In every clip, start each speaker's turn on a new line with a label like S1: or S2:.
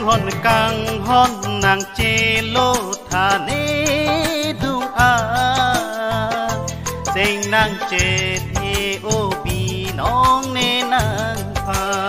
S1: hòn càng hòn nàng chê lô thà nê dung à sinh nàng chê thì ô bì nong nê nàng pha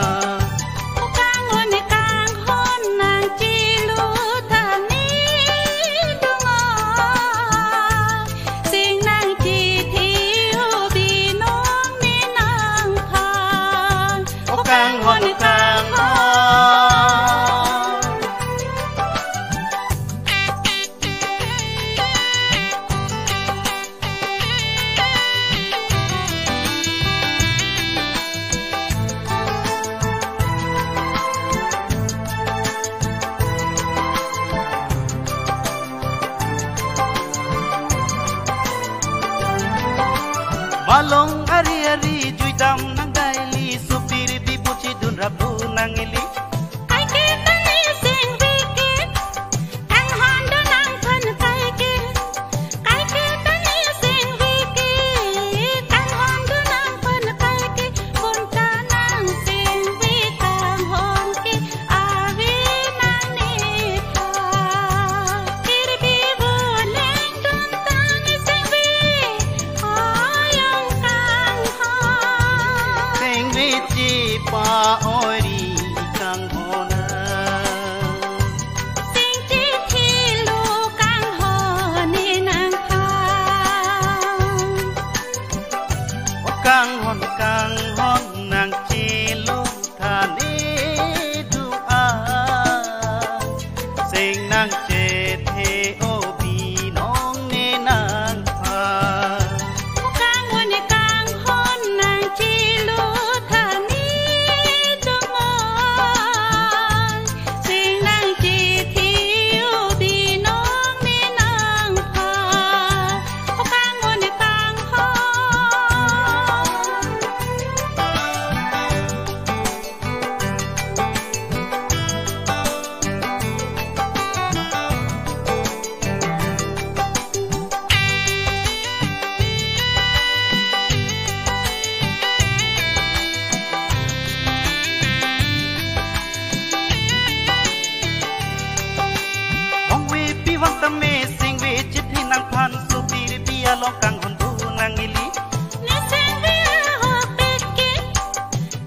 S1: Balong ari ari jui dam nang daili supir bi buci dun rabu nang ili
S2: kai ke tani sing wikit kang hondo nang phan kai ke tani sing wikit kang hondo nang phan kai ke kon ta nang sing wikang hon ki avi nang ni tha kir bi boleng dun tani sing wi
S1: pa ori kang hona
S2: sing chi thi lu kang hone nang pha
S1: kang hon nang chi lu tha ni du a sing nang che the o bi nong ni nang pha
S2: kang hone kang hon nang chi lu
S1: Amazing we chit hi nang phan su pi bia lo kang hon du nang ili
S2: ni sing we ho peki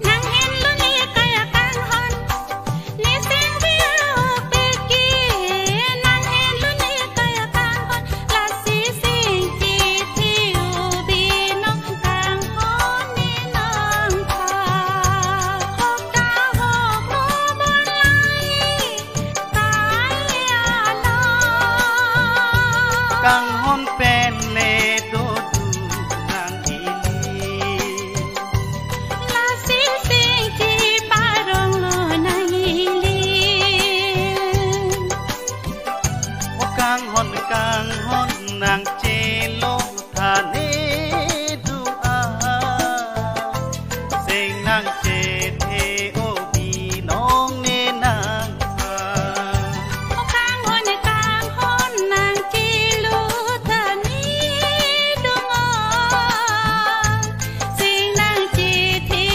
S2: nang hen lu ni kaya kang hon ni sing we ho peki nang hen lu ni kaya kang hon la si sing chi thi u bi nong kang hon ni nang pha ho ka ho mo bon lai kai a lo
S1: kang hon pen le do du nang ili
S2: la si sing chi pa rong lo nang ili
S1: kang hon nang che lo tha ne du a sing nang che the o bi nong ne nang pha
S2: kang hon nang chi lu tha ni dung a sing nang chi thi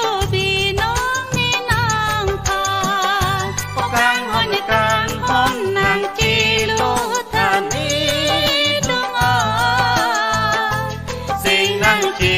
S2: u bi nong ni nang pha
S1: kang hon nang chi lu tha ni dung a sing nang chi